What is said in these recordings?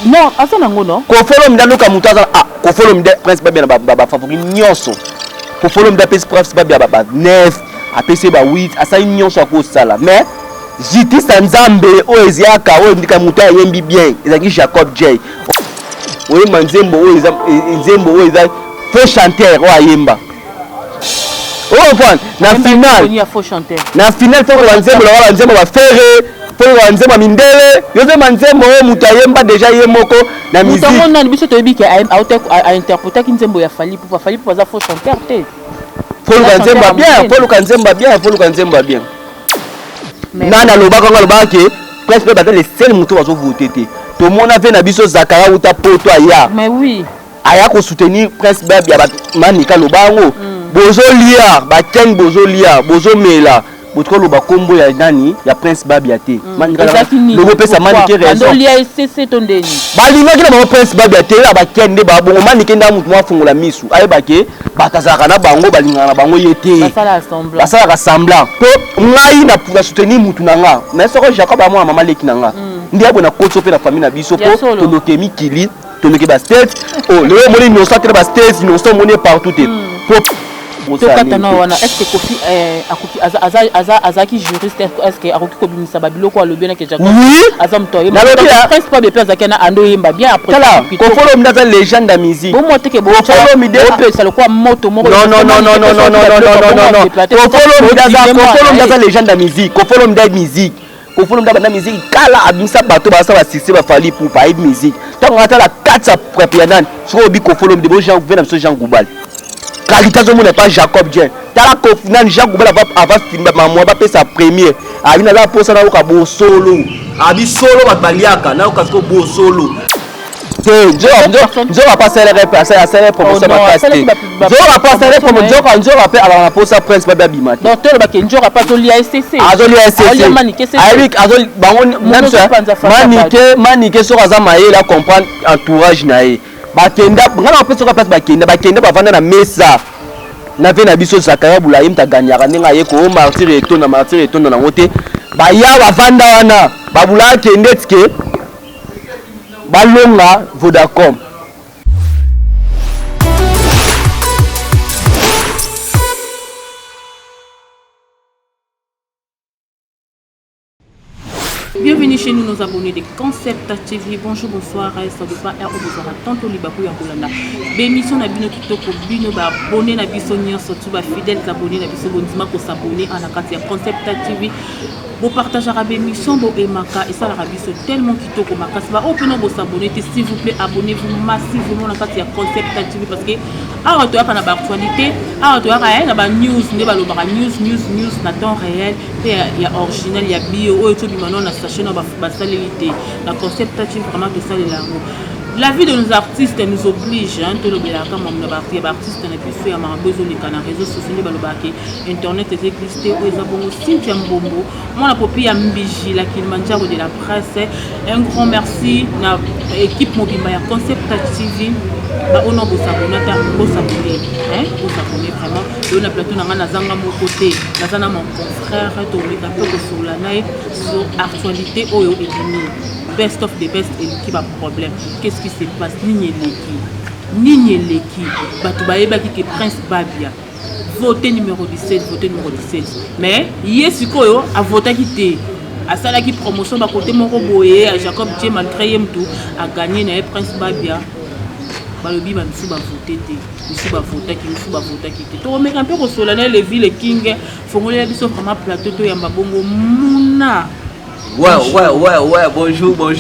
Non, asa nango non. Ko follow mda loka mutaza ko follow mda prince ba bien ba favori nyonso. Ko follow mda prince ba bien ba 9 apese ba 8 asa nyonso ko sala. Mais justice nzambe o eziaka o ndika muta yembi bien. Ezaki Jacob J. Oye manzembo o nzembo o eza faux chanteur o ayemba. Oh bon, na final faut wanzembo la wanzembo ba faire pour wanzembo mindele yoze manzembo o mutayemba déjà yemoko na musique mutango na biso to biki a interpréter kinzembo ya Fally pour za faux chanteur te faut wanzembo bien faut wanzembo bien faut wanzembo bien nana lobaka ngaloba ke presque ba les seuls muto bazo voter te to mona ve na biso Zakara uta poto aya mais oui aya ko soutenir presque ba manika lobango bozo lia ba ken bozo lia bozo mela botko loba kombo ya nani ya prince babia te manika lobo pesa manike raison ando lia cc tondeni balinga kila ba prince babia te ba ken de ba bongo manike nda mutu mwa fungola misu ayeba ke batazaka na bango balinga na bango yete basala semblant to ngai na pour soutenir mutu nanga mais soko Jacob amwa mama leki nanga ndi abona koso pe na famille na biso po to lokemi kili to meke ba state oh le moni no state ba state no so moni partout te tokatana wana est-ce que Kofi akoki azaki juriste est-ce que akoki kobimisa babiloko alobi na ke Jacob azam toye na presque pas de place akena ando yemba bien après ko follow mdaza légende de musique bon moi te ke bo follow mi de pesa le quoi moto moko non ko follow mdaza légende de musique ko follow mdaza musique ko follow mdaza musique kala abimisa bato ba sa ba succès ba Fally pour pa musique tant on attend la 4 préparer nan so obi ko follow mde bo Jean gouverne so Jean Goubal qualité zo n'est pas Jacob J. Tala ko final Jean Goubal avant filmer maman ba sa première abi na la posa na ko bo solo abi solo ba baliaka na ko ko bo solo nzo va passer les repasser promotion ba passer nzo va passer les promotion nzo va faire avant la posa prince ba bima docteur ba ke nzo va pas to lia SCC azoli SCC avec azoli bango même ça manike so azama la comprendre entourage na ye bakenda ngana pesa ko place bakenda bavanda na mesa na ve na biso Zakara bulayi mtaganyaka ndenga ye ko martyr etonda na ngote baya bavanda wana babula kende tike balonga Vodacom. Bienvenue chez nous, nos abonnés de Concept TV. Bonjour, bonsoir, ça ne pas R, vous aura tantôt Libakou Yankolanda. Bémission na bino kitoko bino ba abonné na biso nyonso tout ba fidèles abonnés na biso bondima ko s'abonner à la carte Concept TV. Vous partagez la bémission bo emaka et ça la biso tellement kitoko makasi ba opino bo s'abonner s'il vous plaît, abonnez-vous massivement à la carte Concept TV parce que alors tu as pas na actualité, alors tu as na ba news, ne ba lo ba news na temps réel, il y a original, il y a bio, tout bimano na chaîne la Concept TV vraiment tout ça les langues. La vie de nos artistes nous oblige hein tout le bien comme on a artiste n'a plus fait à besoin les canaux réseaux sociaux balobaki internet est existé aux abonnés Cynthia Mbombo moi la popie Mbiji la Kilimanjaro de la presse un grand merci na équipe mobimba ya Concept TV ba on a beau s'abonner hein vous s'abonner vraiment on a plateau na zanga mon côté na zana mon frère to mettre un peu sur la naï sur actualité oyo edini best of the best et qui va problème qu'est-ce qui se passe nini leki batu bayeba ki prince babia voté numéro 17 mais yesikoyo a voté qui té a sala ki promotion ba côté moko boye à Jacob J malgré tout a gagné na prince babia balobi ba misu ba voté té misu ba voté qui té to mais un peu ko solennel les villes king fongola biso vraiment plateau to yamba bongo muna. Ouais, bonjour. Faut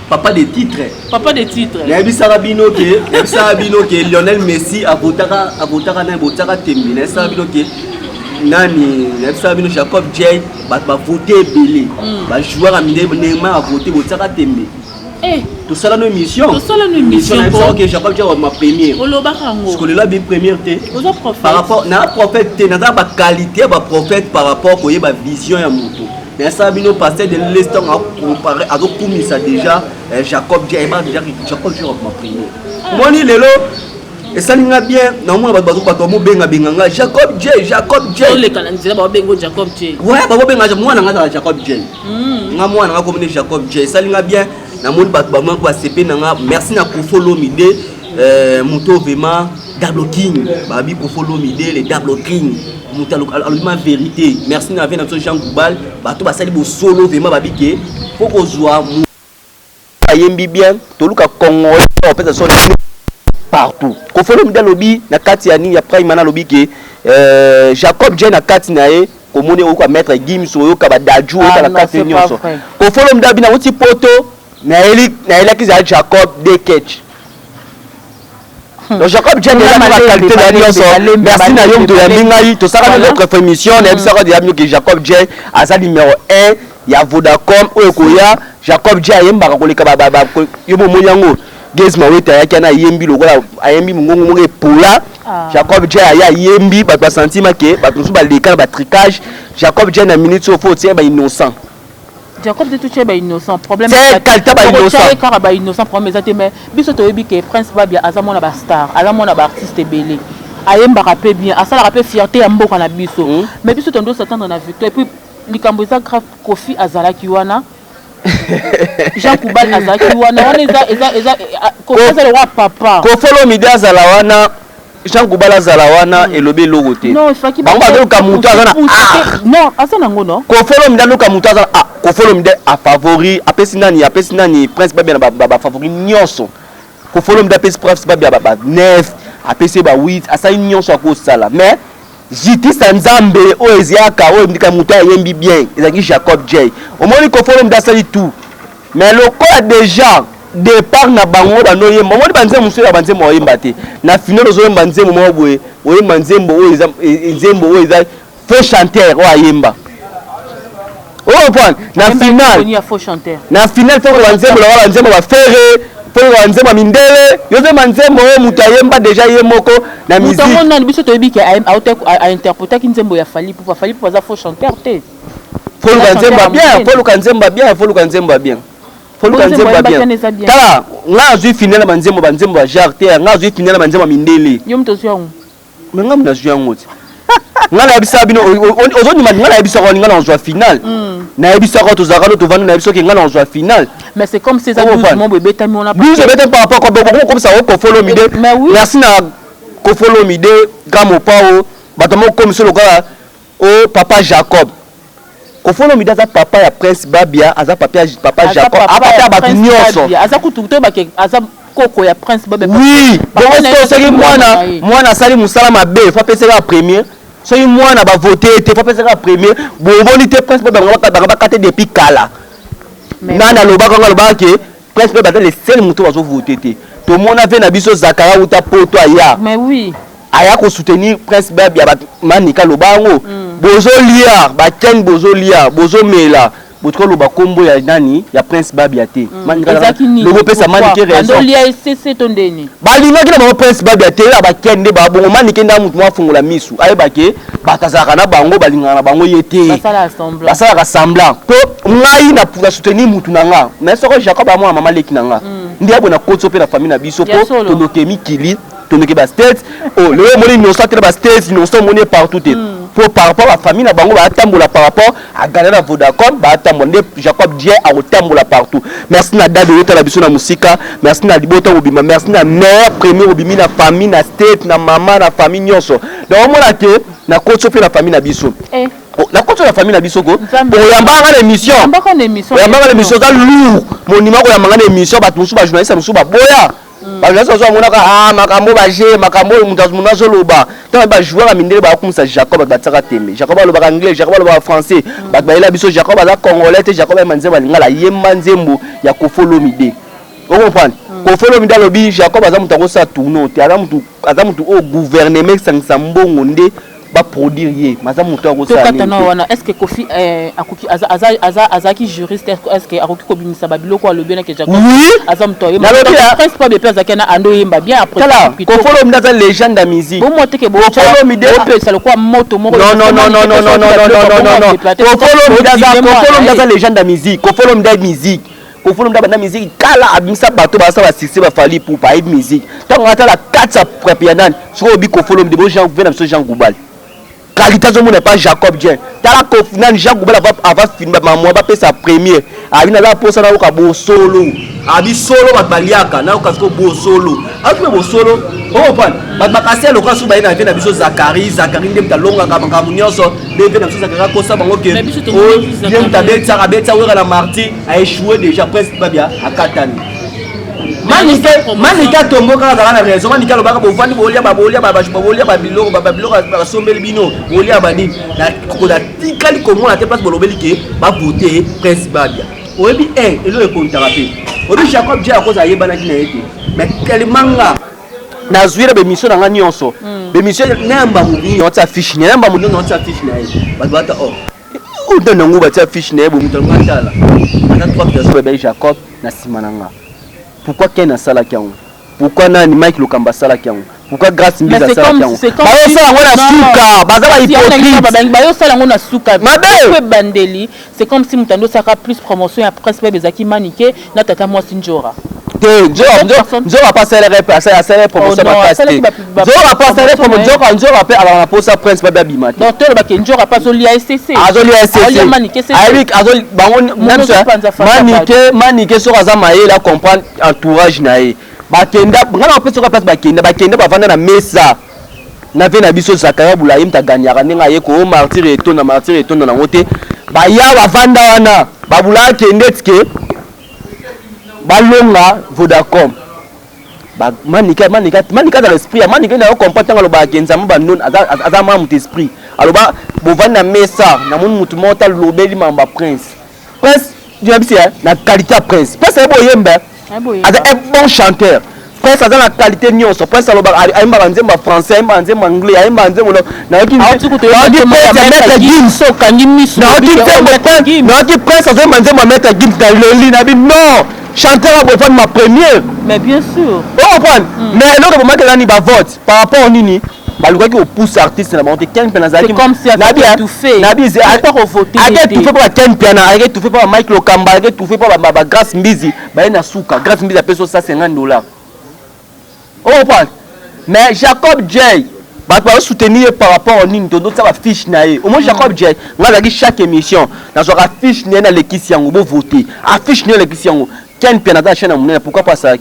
papa de titres. Sabino que Lionel Messi a voté na botaka tembi. Na Sabino que nani, na Sabino Jacob J va voter belé. Va jouer à Neymar a voté botaka tembi. Tout ça dans mission. Que Jacob J ma première. Parce que là bien première té. Par rapport na prophète té na ba qualité ba prophète par rapport ko ba vision ya moto. Mais ça bino passer de l'instant à comparer à donc comme ça déjà Jacob J déjà Jacob J ma première. Moni lelo Et ça n'a bien, normalement, Jacob J. Les Canadiens, Jacob J. Ouais, moi, Jacob J. Moi, Jacob J. Ça n'a bien, merci à Kofolo Mide, Mouto Vema, Double King, Babi Kofolo Mide, les Double King, Moutaluma Vérité. Merci à notre Jean Goubal, Bato Basali Solo Vema Babi, faut qu'on soit Yembi bien, Toluka Congo, partout. Kofolo Mide lobby, na kati ani ya prime mana lobby ke Jacob J na kati na e, komone o kwa maître Gims o ka ba daju o ka kati nyonso. Kofolo Mide bina uti poto na eli ki za Jacob Dekech. Donc Jacob J na la qualité na nyonso. Merci na yom de ya mingai, to saka notre émission na bisaka de ya que Jacob J aza numéro 1 ya Vodacom o ekoya Jacob J ayemba ko leka ba yo mo nyango. Gezma weta yaki na yembi lokola ayembi mungongo mo epola Jacob J aya yembi ba sentiment ke ba tout ba leka ba tricage Jacob J na minute au faut tiens ba innocent Jacob de tout ba innocent problème c'est qualité ba innocent car ba innocent problème ezate mais biso to yebi ke Prince Babia azamo na ba star azamo na ba artiste belé ayemba rapé bien asala rapé fierté ya mboka na biso mais biso to ndo s'attendre na victoire et puis likambo za grave Kofi azala kiwana Jean Koubal azaki wana eza Kofi le roi papa Kofolo Mide azala wana Jean Koubal azala wana elobe logo te non faki ba ba ka mutu azana non asana ngono Kofolo Mide ka mutu azana Kofolo Mide a favori apesi nani Prince Babia na ba favori nyonso Kofolo Mide apesi Prince Babia ba 9 apesi ba 8 asa nyonso ko sala mais Jiti Sanzambe o eziaka o ndika mutu ayembi bien ezaki Jacob J. Omoni Kofolo Mide asali tout. Mais le quoi déjà départ na bango ba no yemba. Omoni banze musu ya banze mo yemba te. Na final ozo yemba nzembo mo boye. O yemba nzembo o nzembo o eza faux chanteur o ayemba. O point na final. Na final faut que nzembo la nzembo ba faire pour nzembo mindele. Yoze nzembo o mutu ayemba déjà yemoko na musique. Mutango na biso to yebi ke a interpréter nzembo ya Fally pour za faux chanteur te. Faut le nzemba bien, faut le nzemba bien, faut le nzemba bien. Faut le nzemba bien. Tala, nga zui final banzembo banzembo genre te, nga zui final banzembo mindele. Yo mto zwa ngo. Mais nga mna zwa ngo. Nga na bisa bino ozoni nga na bisa ko nga na zwa final. Na bisa ko to zakalo to vanu na bisa ke nga na zwa final. Mais c'est comme ces amis mon bébé tami on a pas. Nous je vais par rapport comme ça au Kofolo Mide. Merci na Kofolo Mide gamo pao batamo comme ça le gars au papa Jacob. Kofolo Mide aza papa ya Prince Babia aza papa Jacob apata ba nyonso aza kututo ba ke aza koko ya Prince Babia. Oui bon c'est mwana sali musala mabe fa pesera premier soki mwana ba voter te fa pesera premier boboni te Prince Babia ba kate depuis kala nana lobaka ngaloba ke Prince Babia le seul muto bazo voter te to mona ve na biso Zakaya uta poto aya mais oui aya ko soutenir Prince Babia ba manika lobango bozo lia ba ken bozo lia bozo mela botko lo ba kombo ya nani ya Prince Babia te manika lobo pesa manike raison ando lia cc tondeni ba linga kila ba Prince Babia te ba ken de ba bongo manike nda mutu mwa fungola misu aye ba ke batazaka na bango balinga na bango yete basala semblant to ngai na pour soutenir mutu nanga mais soko Jacob ba mwa mama leki nanga ndi abona kotso pe na famille na biso po to lokemi kili tonoke ba state oh le moni innocent te ba state innocent moni partout te pour par rapport à la famille na bango ba tambola par rapport à gagner la Vodacom ba tambola Jacob J a tambola partout merci na dade yota la biso na musika merci na libota obima merci na mère premier obimi na famille na state na maman na famille nyonso donc mona te na kotso pe na famille na biso la kotso la famille na biso ko oyambaka l'émission oyambaka l'émission za lourd monima ko yambaka l'émission ba tusu ba journaliste musu ba boya bajournaliste bazo amonaka makambo baje makambo mutazumuna zoloba tant ba joueur mindele ba kumisa Jacob bataka tembe Jacob alobaka anglais Jacob alobaka français ba baila biso Jacob aza congolais te Jacob manze balinga la yemba nzembo ya Kofolo Mide o comprendre Kofolo Mide lobi Jacob aza mutu ko sa tourno te aza mutu au gouvernement sangisa mbongo nde ba produire ye maza mutu ko sa katana wana est-ce que Kofi akuki azaki juriste est-ce que akuki ko bimisa babiloko alobi na ke Jacob aza mutu ye Prince pas de pesa kana ando yemba bien après Kofolo Mide aza légende de musique bon mote ke bo Kofolo Mide ça le quoi moto moko non Kofolo Mide aza légende de musique Kofolo Mide musique Kofolo Mda banda musique kala abimisa bato basa ba succès ba fali pour pas musique tant on attend la 4 prépa nan so bi Kofolo Mda bo Jean Goubal na Jean Goubal qualité zo n'est pas Jacob Dien tala Kofinan Jean Goubal avant film ba moi ba pesa premier abi na la posa na ka bo solo abi solo ba baliaka na ka bo solo abi bo solo oh pan ba kasi lo ka so ba ina vena biso Zakari ndem ta longa ka banga munyoso bebe na biso Zakari ko sa bango ke oh ndem ta betsa wera la marti a échoué déjà presque ba bia akatani Manika tomboka na raison manika lo baka bovandi bolia ba biloko ba sombeli bino bolia ba nini na koda tikali komona te place bolobeli ke ba voter prince babia oyebi elo ekontarapé obi Jacob Dia akoza yebana kina yete mais kelimanga na zuira be mission nga nyonso be mission namba mubi nota fiche namba mubi nota fiche na ye bata o dona nguba ta fiche na ye bo mutango atala ana 3 personnes be Jacob na simananga. Pourquoi Ken a sala kiango? Pourquoi nani Mike Lokamba sala kiango? Pourquoi Grâce Mbiza sala kiango? Bayo sala ngona suka, bazaba hypocrite. Bayo sala ngona suka. Mabe bandeli, c'est comme si Mutando saka plus promotion ya presse pe bezaki maniqué na tata moi Sinjora. Nzora pas célébrer ça promotion ba passe. Nzora pas célébrer promotion, Nzora pe ala na posa prince ba bimate. Donc to ba Nzora pas zo lia SCC. Azoli SCC. Maniqué c'est. Avec azoli bango même ça. Maniqué so azama ye la comprendre entourage na ye. Bakenda ngana pe so ka place bakenda ba vanda na mesa. Na ve na biso Zakaya Bulaim ta gagnara ninga ye ko martyr etonda na ngote. Ba ya ba vanda wana. Ba bula kende tike. Balonga Vodacom ba manika dans l'esprit manika na comprendre ngalo ba kenza mba non azama mu esprit aloba bovanda mesa na mutu mota lobeli mamba prince dibisia na qualité prince prince ebo yemba aza un bon chanteur prince aza na qualité nyonso prince aloba aimba nzemba français aimba nzemba anglais aimba nzemba na ki prince aza nzemba mettre Gims dans le lit na bi non chanteur à Bofan ma première. Mais bien sûr. Oh, comprendre. Mais l'autre moment que l'année va vote par rapport au Nini, bah le gars qui pousse artiste la monter 15 penazaki. C'est comme si Nabi a tout fait. Nabi c'est à voter. Arrête tout fait pour 15 piana, arrête tout fait pour Mike Lokamba, arrête tout fait pour Grâce Mbizi, bah na souka, Grâce Mbizi a payé ça $50. Oh, comprendre. Mais Jacob J bah pas soutenir par rapport au Nini d'autres ça va fiche naé. Au moins Jacob J, on a chaque émission, dans une fiche naé na l'équipe yango bo voter. Affiche naé l'équipe yango. Quel Canada chaîne à pourquoi pas ça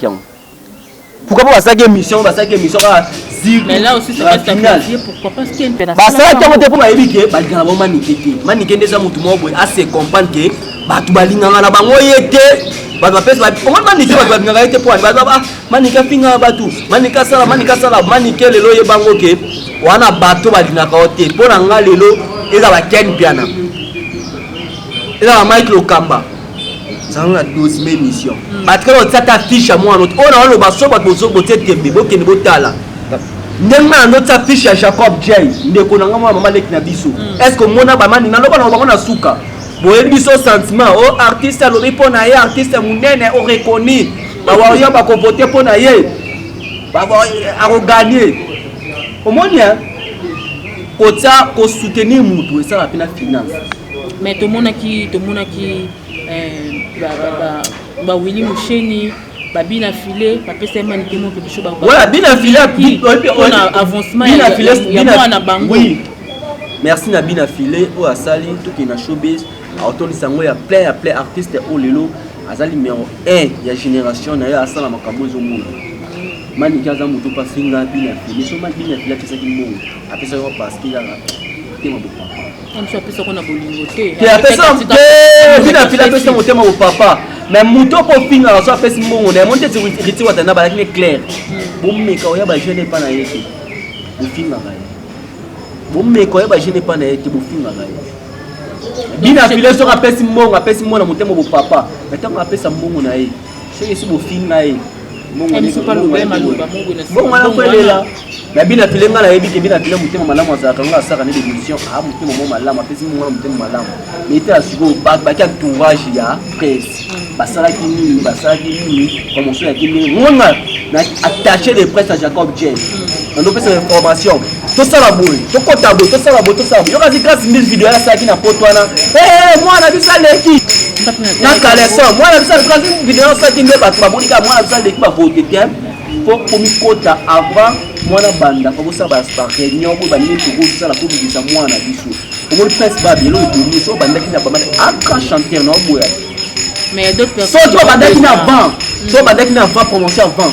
pourquoi pas ça émission mais là aussi c'est pas pourquoi pas qu'il y a une peine bah ça qui pour éviter bah gana bon maniqué ndeza mutu mobo assez comprendre que bah tu balinganga na bango yete bah ba pesa comment maniqué bah nganga yete pour bah maniqué finga batu maniqué sala maniqué lelo ye bango ke wana bato balingaka ote pour nga lelo eza ba ken piana eza Mike Lokamba ça on a 12 émissions parce que on s'atta fiche à moi notre on a le baso ba bozo bote tembe bokene botala ndema notre affiche à Jacob J ndeko nanga mama leki na biso est-ce que mona ba mani na loba na bango na suka boyebi biso sentiment o artiste alobi pona ye artiste munene o reconnu ba wa yo ba ko voter pona ye ba a gagner au monia kota ko soutenir mutu ça va pena finance mais tout monde qui ba Willy Moucheni ba bina filé ba pesa maniqué mo ke biso ba voilà bina filé on a avancement ya na bango oui merci na bina filé o asali tout qui na showbiz autant sango ya plein artiste o lelo azali numéro 1 ya génération na ya asala makambo zo monde maniqué za muto pa finga bina filé so bina filé pesa ki monde apesa ko parce qu'il a tema bo papa on se pesa ko na bolingo te ke apesa bina filé pesa mo tema bo papa mais muto pour finir la soirée c'est bon on est monté sur riti watana ba ni clair bon mais quand ya ba jeune pas na yeke bo finga ba bon mais quand ya ba jeune pas na yeke bo finga ba bina filé so apesi mbongo na motema bo papa mais tant apesa mbongo na ye c'est bo finga ye mbongo ni pas le même maloba mbongo na kolela mais bina filé ngala yebi ke bina filé motema malamu azaka nga asaka ne démission a motema mo malamu apesi mbongo na motema malamu mais ta suko ba ki entourage ya presse basalaki nini promotion ya kini ngonga na attaché les presse à Jacob J on doit faire information tosala boye tokota boye tosala boye yokazi grâce mbili video asalaki na poto wana mwana biso aleki na kaleson mwana biso grâce video asalaki nde bato babonika mwana biso aleki bavote te po komikota avant mwana banda po kosala baréunion boye baningi tokosala po bibisa mwana biso omoni prince babi elo ebongi so bandaki na bamana un grand chanteur na oboya soki babandaki na avant so babandaki na avant promotion avant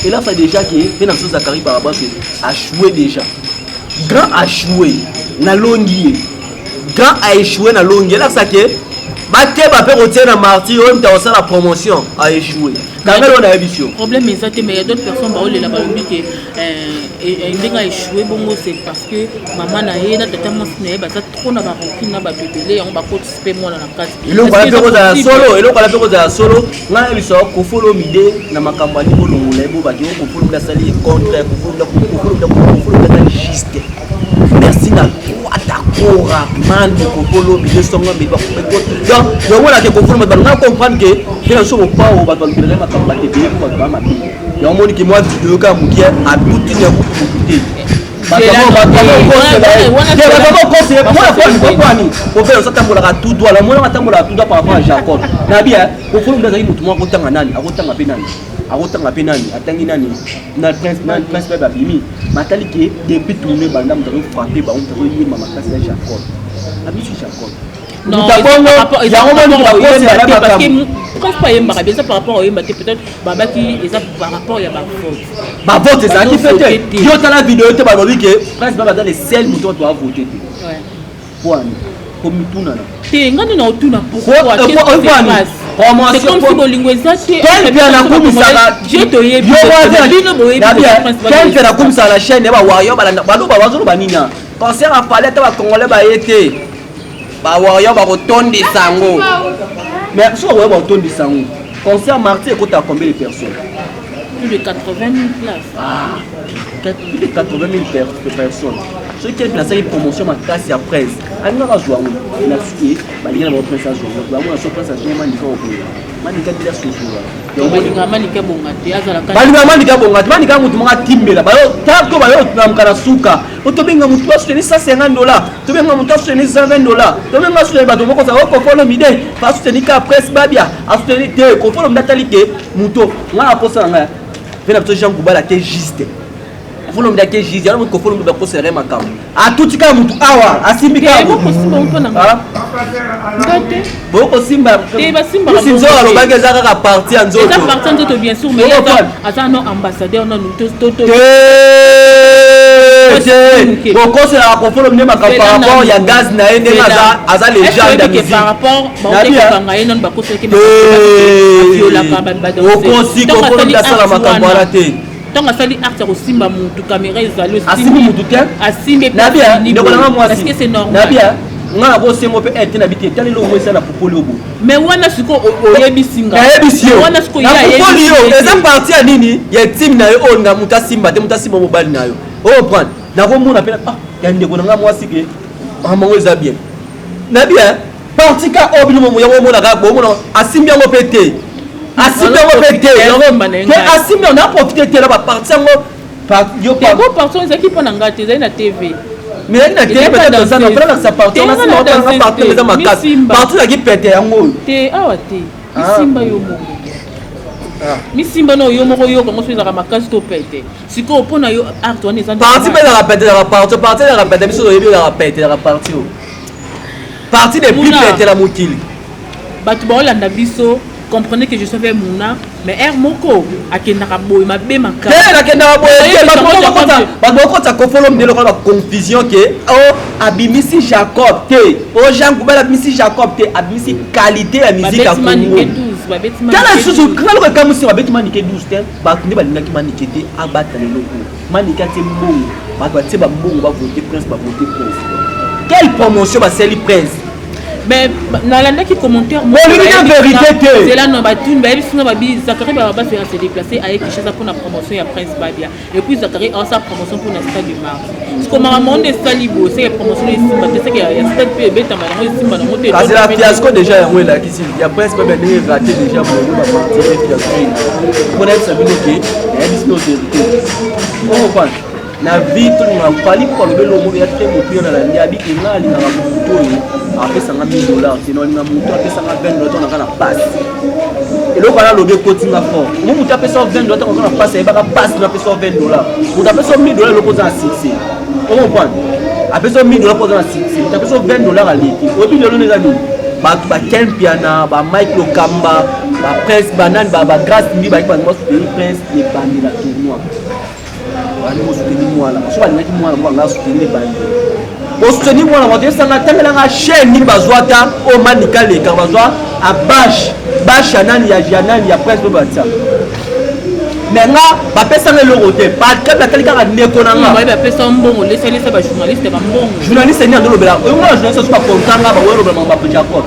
et là c'est déjà que Venam Zakari par rapport a joué déjà grand a joué na longi grand a échoué na longi là ça que baté ba peut retirer na martyr on t'a aussi la promotion a échoué quand même on a émission problème mais ça mais il y a d'autres personnes ba ole la ba que ndinga échoué bongo c'est parce que maman na yena tata mosne ba ça trop na ba routine na ba bébé on ba participer moi na kati elo ko la pe ko za solo elo ko la pe ko za solo nga biso ko follow mide na makambo ali bo longola bo ba ki ko follow la sali contre ko follow la juste merci na d'accord man ko follow mide songa mide ba ko donc yo wala ke ko follow ba na comprendre que il so pas au ba to le makambo ba te bien ko ba ma yo moni ki moi vidéo ka mukie a tout ni ko écouter tout droit la mona tambola tout droit par rapport à Jacob na bien ko follow ndazali mutu mwa ko tanga nani akotanga pe nani akotanga pe nani atangi nani na prince ba bimi matali ke depuis tourner banda mutu frapper ba on te yima makasi ya Jacob abi sur Jacob non parce que quand pas yemba bien ça par rapport au yemba peut-être baba qui est ça par rapport il y a ba vote ça qui fait yo ta la vidéo te ba lobi que prince baba dans les seuls moutons doit voter ouais quoi comme tout nana te ngani na otuna pourquoi c'est comme si bolingo ezati quel bien na kumisala je to yebi quel bien na kumisala la chaîne ba wayo ba lo ba wazolo ba nina concert a parler ta ba congolais ba yete ba wayo ba rotonde sango mais si on va autour de ça, concert Marty écoute à combien de personnes? Plus de 80 000 places. Ah, plus de 80 000 personnes. Ceux qui ont placé une promotion à classe à presse, on a joué on a skié, il y a une presse à jouer. On a joué presse à jouer, Manika au pays. Manika dit la structure. Manika bongati, azala. Manika bongati, Manika mutumanga timbela. Bayo tako bayo tunamkana suka. Otobenga mutu wa soutenir $150. Tobenga mutu wa soutenir $120. Tobenga soutenir bato moko za ko follow mide. Pas soutenir ka presse babia. A soutenir te ko follow mdatali ke muto. Nga aposa nga. Vena pto Jean Goubala ke juste. Follow mdake juste. Ya ko follow mdako serre makam. A tutika mutu awa, asimbika. Ko possible on pona. Boko simba. Simba. Sinzo alobaka za ka parti anzo. Ça parti anzo bien sûr mais ata non ambassadeur non toto. Boko c'est la confort le par rapport ya gaz na ene aza légende de musique par rapport ba non ba ko ce qui viola ka ba donc boko si ko ko la sala makambo ala te donc asali art ya kosimba mutu caméra ezali asimbi mutu te asimbe na bien ni ko na moi est-ce que c'est normal na bien nga ko se mo pe être na biti tali lo mo sala popoli obo mais wana siko oyebi singa wana siko ya popoli yo eza parti ya nini ya team na yo on nga muta simba te muta simba mobile na yo oh prendre na ko mona pe ah ya ndeko nga mwasi ke amango eza bien na bien parti ka obino mo ya mona ka bo mona asimbi yango pe te asimbi yango pe te ke asimbi on a profité te la ba parti yango pa yo pa ko parti on zaki pona ngate zai na TV mais na TV peut-être ça na prendre sa parti on a sa parti mais ma casse parti la ki pété yango te awa te simba yo mo misimba no yo moko yo ko moso ezaka makasi to pete siko opona yo art wana eza parti pe la pete la parti la pete biso yebi la pete la parti de plus pete la mokili bato baolanda biso comprenez que je savais Mouna mais er moko akendaka boy mabe makasi te akendaka boy bato ko ta ko follow mdelo ko ba confusion ke oh abimisi Jacob te oh Jean Goubala abimisi Jacob te abimisi qualité ya musique à Congo tala susu kana ko kamusi babeti manike 12 te ba ndi balingaki manike te abata le loko manike te mbongo bato te ba mbongo ba voter prince ba voter prince quelle promotion ba seli prince mais nalandaki commentaire c'est là non batune ba bisinga babi Zakari ba faire se déplacer avec Kinshasa pour la promotion ya Prince Babia et puis Zakari a sa promotion pour la stade du Mars ce comme un monde salibo c'est la promotion de Simba c'est que ya stade PB ta malamo Simba na moto c'est la fiasco déjà ya wela kisi ya Prince Babia ne raté déjà pour ba partir fiasco pour être sabino que ya disno de on va na vie to na fali ko le belo mo ya te mo pio na la ndia bi kingali na moto ni apesa nga $1000 sino ni moto apesa nga $20 na kana pass eloko ala lobe kotinga fort mo mutu apesa $20 na kana pass e baka pass na apesa $20 mutu apesa $1000 eloko za succès on comprend apesa $1000 pour za succès mutu apesa $20 aleki obi lelo neza ni ba Kempiana ba Mike Lokamba ba Prince Banane ba Grâce Mbi ba kwa mo soutenir Prince et bandi la tournoi wani mo soutenir moi là so wani moi là moi soutenir bandi o soutenir moi là mo desanga tangela nga chaîne ni bazwata o manika le ka bazwa a bash nani ya janani ya Prince Bobatsa maintenant ba pesa le roté pas que la quelqu'un ne konanga ba pesa mbongo laissez ba journaliste ba mbongo journaliste ni andolo bela moi journaliste so pas contanga ba wero ba mba Jacob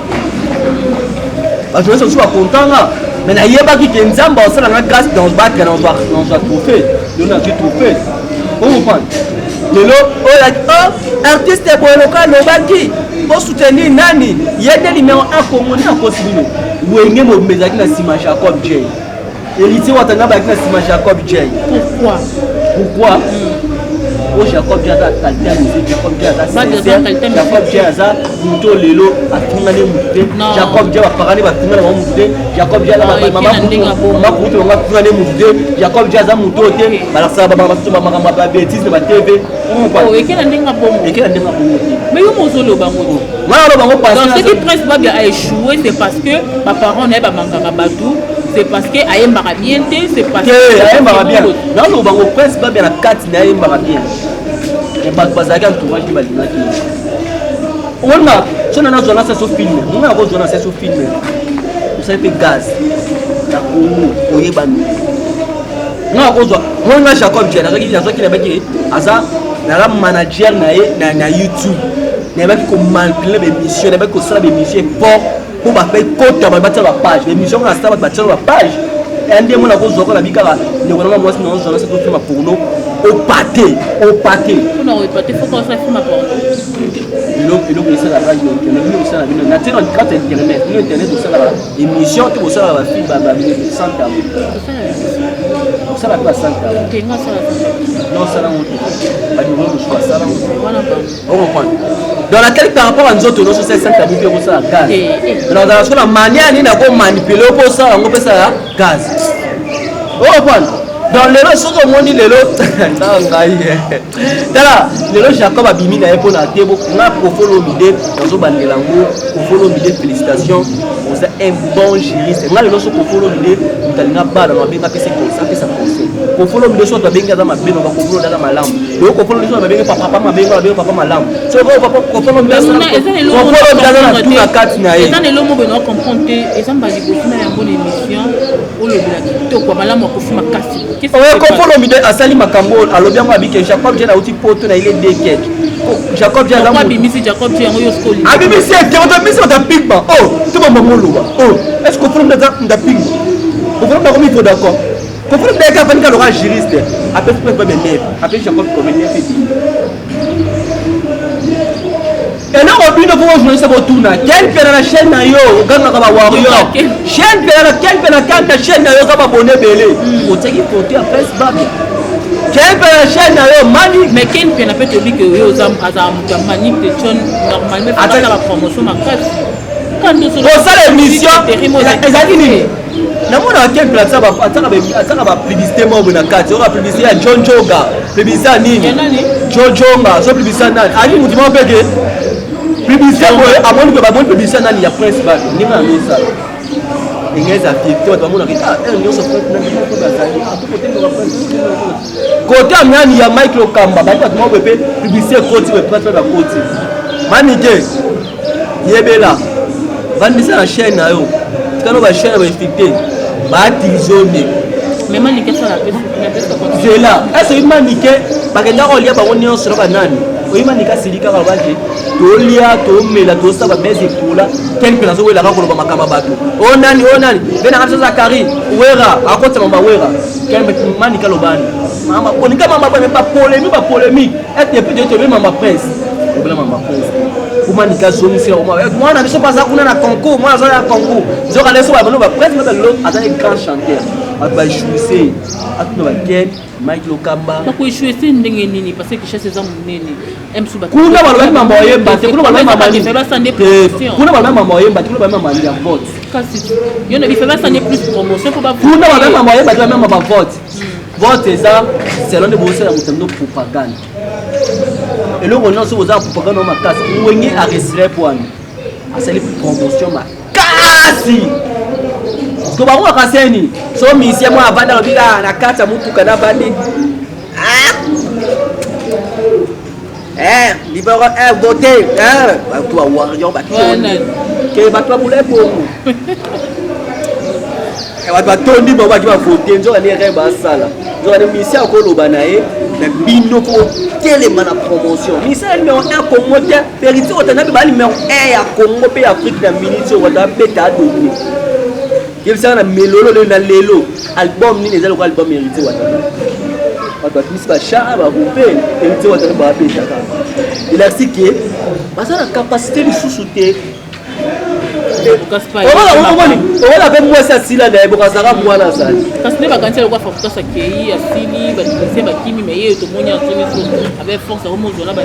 ba journaliste so pas contanga mais na yeba ki kenzamba osala nga grâce dans battre dans trophée on a trophée on comprend lelo o la artiste bo local lobaki pour soutenir nani yede numéro 1 Congo na possible wenge mo mezaki na sima Jacob J héritier watanga ba na sima Jacob J pourquoi o Jacob J a qualité Jacob J a Jacob J a muto lelo atungane muté Jacob J a parani ba tungana ba muté Jacob J a mama kuto nga tungane muté Jacob J a muto te bala sa ba mama ba bêtise ba TV oh ekela ndenga bongo mais yo mozolo bango ngalo bango pas donc ce qui Prince Babia a échoué c'est parce que ba parents na ba mangaka batu c'est parce que ayembaka bien te c'est parce que ayembaka bien ngalo bango Prince Babia na kati na ayembaka bien et ba bazaka entourage ni balingaki on a sona na zona so film on a zona so film vous savez gaz na ko oyebani nga kozwa nga Jacob J nazaki na baki aza na manager na YouTube na baki ko manipuler be mission na baki ko sala be mission pour ba paye kota ba batela page be mission na sala ba batela page ende mo na kozwa ko na bikala ne ko na mwasi na zona se to film porno au pâté on aurait pas faut qu'on ça film porno il c'est la page donc le ça la na tena carte internet internet ça la émission tout ça la film ba 100 ça va pas 100 OK nga ça non ça là on va nous choix ça là on comprend dans laquelle par rapport à nous autres nous c'est 5 000 euros ça gaz dans la manière ni na ko manipuler pour ça on peut ça gaz on comprend dans les lots au monde les lots tala les lots Jacob abimi na epo na tebo na profolo mide dans bandelango profolo mide félicitations vous êtes un bon juriste nga les lots profolo mide mutalinga bala na benga pese conseil pesa conseil profolo mide so to benga za mabeno ba profolo daga malamu do profolo mide so ba benga papa mabenga ba papa malamu so papa profolo mide so profolo daga na tuna kati na ye ezana lomo beno comprendre que ezamba libosina ya bonne émission o le bila to kwa malamu ko fuma kasi Kopolo mide asali makambo alobi yango abike Jacob J na uti poto na ile dekek Jacob J za mo bimisi Jacob J yango yo skoli abimisi ekero bimisi ta pigma to ba mamoloba est-ce que kopolo nda pigma kopolo nda komi to d'accord kopolo nda ka fanika lo juriste appelle pas ben nef appelle Jacob comme nef et là on vient de voir jouer ça botuna quel pena la chaîne na yo ganga ka ba warrior chaîne pena quel pena kanta chaîne na yo ka ba bonne belé o teki côté à face babia quel pena la chaîne na yo mani mais quel pena peut te dire que yo za manique de chon normalement fait la promotion ma casse quand nous sommes ça l'émission ezali nini na mona quel pena ça ba ataka ba publicité mo na kati o ba publicité ya John Joga publicité nini John Joga so publicité nani ali mutima peke publicité à mon que ba bonne publicité nani ya Prince Bad ni ma misa ingeza TikTok ba mona kita ndio so na ko ba sali côté de côté amani ya Mike Lokamba ba kwa mo bebe publicité côté we Prince Bad côté manike yebela vandisa na chaîne na yo tikano ba chaîne ba infecté ba tilizone mais manike ça la pesa c'est là est-ce que manike ba kenda ko lia ba woni on sera ba nani oyima nikasilika kabaje tolia tomela tosaba beze pula quelque place où la rakolo ba makamba bato onani bena kabisa Zakari wera akota mamba wera kembe mani kalobani mama onika mamba ba polémique et puis de te mamba presse problème mamba presse comment nika zomisi moi na biso paza kuna na concours moi na concours zoka leso ba bono ba presque ba l'autre attend un grand chanteur ba jouer atuna ba ken Mike Lokamba donc jouer c'est ndenge nini parce que chez ces hommes nini emsu ba kuna ba ba mambo yemba kuna ba mambo kuna ba mambo yemba kuna ba mambo ya vote kasi yo ne bi fait ça n'est plus promotion pour ba kuna ba mambo yemba kuna même ba vote vote ça c'est l'un de bosser la mutando propagande et le on se aux propagande ma casse wenge a restreint pour nous a c'est promotion ma kasi parce que ba moi kaseni so misia moi avanda bila na kata mutu kana bande libéral voter ba toi warrior ba ke ba toi boule pour et ba tondi ba ba voter nzo ani re ba sala nzo ani misia ko loba na ye na bino ko telema na promotion misia numéro 1 Congo te vérité otana ba numéro 1 ya Congo pe Afrique na minute o da beta dominer il s'en a melolo na lelo album ni ezalo album mérité watana watu atmisi ba sha ba couper mérité watana ba beta ka il a dit que basa na capacité de sous-souter on avait moi ça si là d'ailleurs parce que moi là ça parce que ba kantia kwa force ça kei asili ba dise ba kimi mais to monya so avec force au monde là ba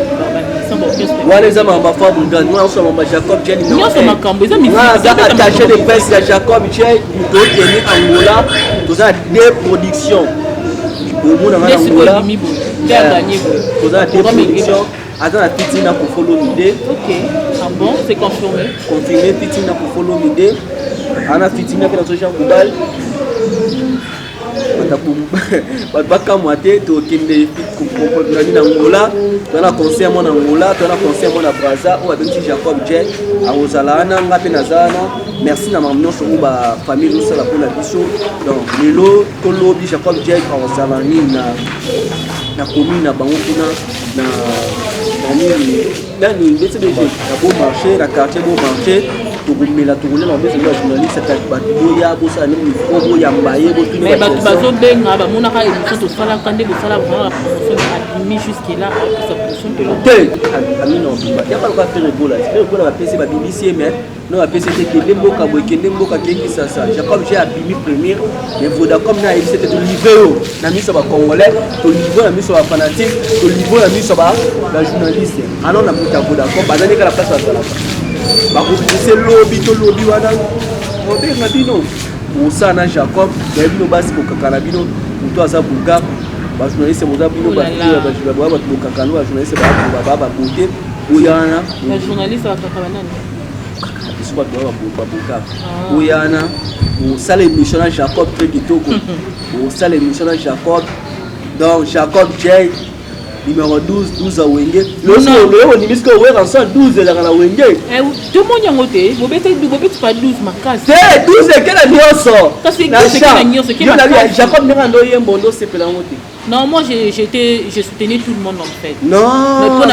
sans orchestre wale za mama fa bunga nous sommes mama Jacob Jenny nous sommes makambo za musique za attaché de presse ya Jacob Jenny to tenir Angola to ça des productions au monde en Angola tu as gagné to ça des productions attends la petite na pour follow l'idée OK ah bon c'est confirmé petite na pour follow l'idée ana fitina ke na social kubal bataka moite to kende comprendre na Angola na concert mon Angola na concert mon Brazza ou avec Jacob J a Rosalana ngape nazana merci na mamno so ba famille nous la pour la biso donc lelo to lobi Jacob J a Rosalani na commune na bango kuna na nani ndetse de na bon marché na quartier bon marché to gumela to gumela mbese la journaliste ta batu ya bosa ni mikobo ya mbaye bo mais batu bazo benga ba mona ka émission to sala kande bo sala vraiment la promotion admis jusque là sa promotion que l'on ami non ba ya pas faire ebola ebola ba PC ba BBC mais non ba PC te kende mboka bo kende mboka kengi sasa Jacob j'ai abimi premier mais Vodacom na il c'était to livrer na miso ba congolais to livrer na miso ba fanatique to livrer na miso ba la journaliste alors na muta Vodacom ba nani ka la place ba sala bakobikise lobi wana obenga bino osana Jacob bino basi kokakana bino mutu aza bulga bajournaliste moza bino bato bokakano bajournaliste babote oyana bajournaliste bakakana nani biso bato baboka oyana osala émission na Jacob mpe kitoko osala émission na Jacob donc Jacob J numéro 12 à Wenge. Le niveau que ouais ensemble 12 là na Wenge. Tout le monde yango te. Bobete pas 12 makasi. C'est 12 quel année sort. Kasi c'est qui Jacob Mirando yembondo c'est pelango te. Non, moi je soutenais tout le monde en fait. Non,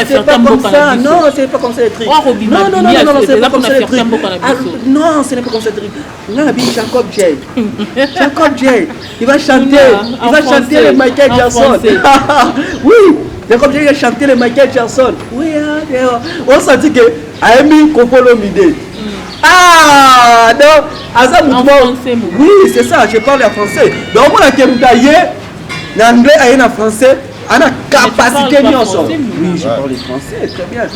c'est pas comme ça. Non, c'est pas comme ça les trucs. Non, c'est pas comme ça les trucs. Non, ce n'est pas comme ça les trucs. Là, Jacob J. Jacob J. Il va chanter le Michael Jackson. Oui. Jacob J va chanter le Michael Jackson. Oui, on sentit que Aimi Kopolo Mide. Ah, non, Azam oui, c'est ça, je parle en français. Donc on a Kemtaye. En anglais, en français, on a capacité de oui, je parle français très bien.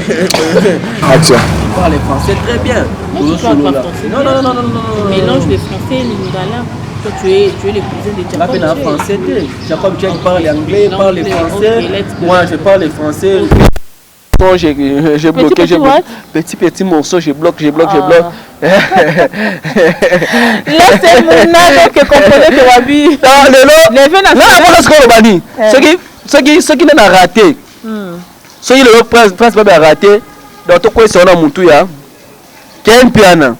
Je parle français très bien. Non. Mélange de français et lingala. Toi, tu es le cousin de Jacob. Là, en français, Jacob J parle anglais, parle français. Moi, je parle français. Non, j'ai bloqué, petit morceau, je bloque. Là, c'est mon âge que comprenait que Wabi. Ce qui n'a raté, ce qui le prince a raté, dans tout quoi c'est un moutouya, quel piano.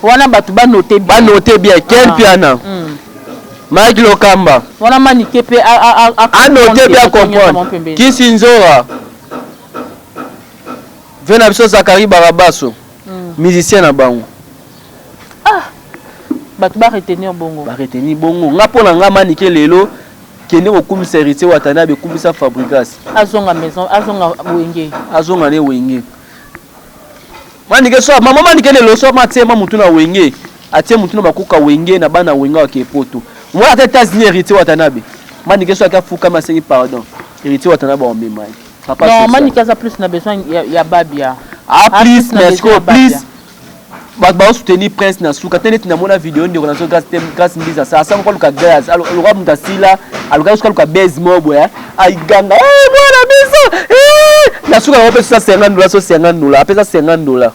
Wana batu ba noter bien, quel piano. Mike Lokamba. Wana maniqué pe a noter bien comprendre. Qui Sinzora. Venabiso Zakari Barabaso. Musicien na bango. Batu ba retenir bongo. Ba retenir bongo. Nga pona nga manike lelo kende ko kumisa héritier watana be kumisa Fabrikas. Azonga maison, azonga Wenge. Azonga ne Wenge. Manike so maman manike le loso matema mutu na wenge. Atie mutu na bakuka wenge na bana wenga wa kepoto. Moi ata États-Unis héritier Watanabe. Manike so aka fuka masengi pardon. Héritier Watanabe on memai. Papa non, Manike a plus na besoin ya babia. Ah please, merci please. Ba soutenir Prince na suka tene tina mona vidéo ndiko na so grâce mbiza ça ça ko luka gaz alukwa mtasila alukwa so luka base mobo ya aiganga mwana biso na suka ko pesa $50 so $50 apesa $50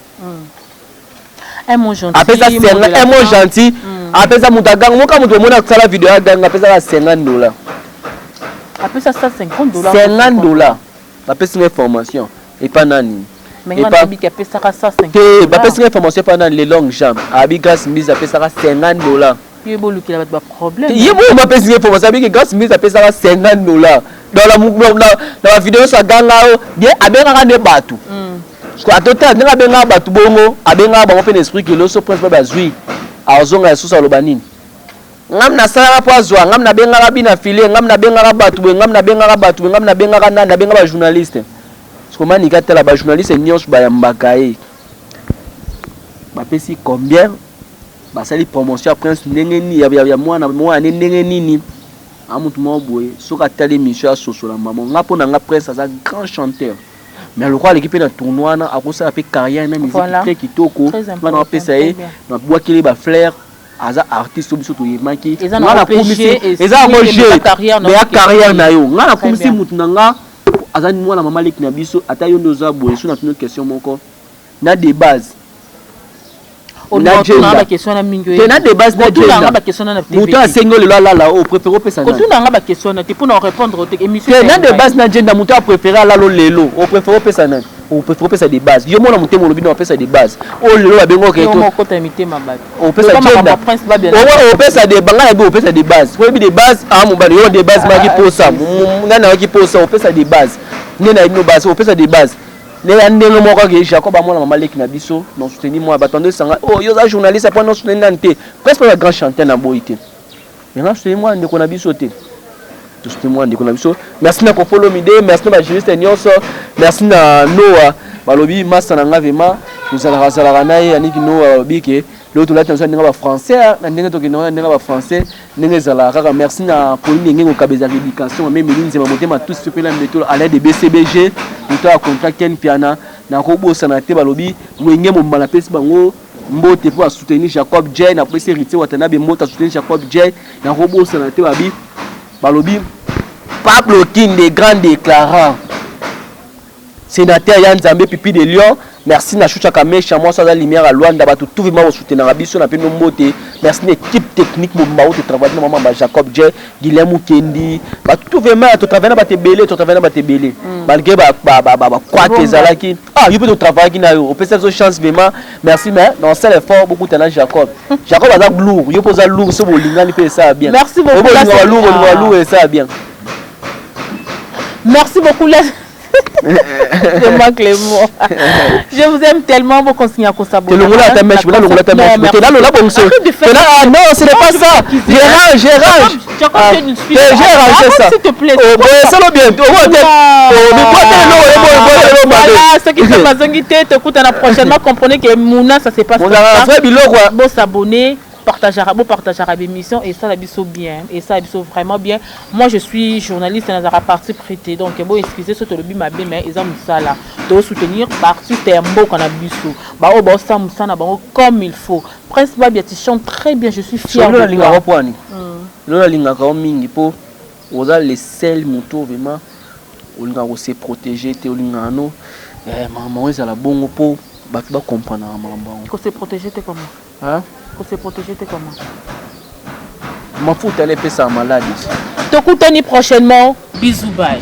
un mot gentil apesa un mot gentil apesa mutaganga moka mutu mona kusala vidéo ya ganga apesa $50 apesa ça $50 $50 apesa une information et pas nani. Mais on a dit qu'il y a ça $50. Il y a une information pendant les longues jambes. Abi grâce mise à ça $50. Il y a un problème. Il y a une information que grâce mise à ça $50. Dans la vidéo ça gagne bien abenga ne batu. Parce que total nga benga batu bongo abenga ba open esprit que lo so prince ba zui. Azonga susa lobanini. Ngam na sala po azwa ngam na benga ba bina filer ngam na benga batu ngam na benga batu ngam na benga nanda na benga ba journaliste. Comment il y a des journalistes et nyos bayambakaye bapesi combien basali promotion prince ndengeni ya mwana nini amutu mo boye soka tali mission ya soso la maman ngapo na nga prince ça grand chanteur mais le quoi l'équipe na tournoi na akosa fait carrière na musique très kitoko na pesa e na boakili ba flair aza artiste biso to yemaki na komisi eza roger mais ya carrière na yo ngana komisi mutu na nga azani mwana mama leki na biso ata yo ndoza boye so na tuna question moko na des bases na question na mingi na des bases na agenda ba question na TV muto asengo le la o préférer pesa na ko tuna nga ba question na te pour na répondre aux émissions na des bases na agenda muto a préférer la lo lelo o préférer pesa na o préférer pesa des bases yo mona mutemo lobi na pesa des bases o lelo ba bengo ke to mo ko ta mité mabati o pesa agenda o pesa des banga o pesa des bases ko bi des bases a mo ba yo des bases ma ki posa ngana wa ki posa o pesa des bases nena ino base o pesa des bases nena ndelo moko ke Jacob amona mama leki na biso non soutenir moi batande sanga oh yo za journaliste après non soutenir nante presque un grand chanteur na boité mais non soutenir moi ndeko na biso te to soutenir moi ndeko na biso merci na ko follow mide merci na ba juriste nyonso merci na Noah balobi massa na nga vraiment nous allons naye aniki Noah bike l'autre là tu as français na ndenge to ke na ndenge ba français ndenge zala kaka merci na Pauline ngenge ko kabeza éducation même linze ma motema tous ce pela meto à l'aide de BCBG muto a contracté piana na ko bosa na te balobi ngenge mo mala pesi bango mbote pour soutenir Jacob J na pesi héritier Watanabe mota soutenir Jacob J na ko bosa na te babi balobi Pablo King des grands déclarants sénateur Yann Zambé Pipi de Lyon merci na chucha kamesha moi ça la lumière à Luanda ba tout vraiment soutenir na biso na peno mbote merci l'équipe technique bomba ou travailler na maman Jacob J Guilherme Kendi ba tout vraiment to travailler na ba tebele to travailler na ba tebele malgré ba quoi que zalaki ah il peut to travailler na yo on peut cette chance vraiment merci mais dans cet effort beaucoup talent Jacob a lourd il pose lourd so bolingani pe ça bien merci beaucoup lourd et ça bien merci beaucoup je manque les mots. Je vous aime tellement, vous continuez à s'abonner. Non, ce n'est pas ça. J'ai rangé ça. S'il te plaît. C'est bien. Voilà, ceux qui sont dans te écoute prochainement, comprenez que Mouna, ça se passe comme ça. Bon s'abonner. Partagera l'émission et ça la biso bien et ça la biso vraiment bien. Moi je suis journaliste dans la partie prêtée donc bon excusez ce que le bi ma bien mais ils ont ça là de soutenir partie tembo qu'on a biso ba o ba ça musana ba comme il faut Prince Babia tu chantes très bien je suis fier de toi. La linga ka mingi po oza les sel moto vraiment on va se protéger te olinga no maman ça la bongo po ba tu ba comprendre maman ko se protéger te comment hein pour se protéger comment m'en fous d'aller faire ça malade. Te prochainement. Bisous bye.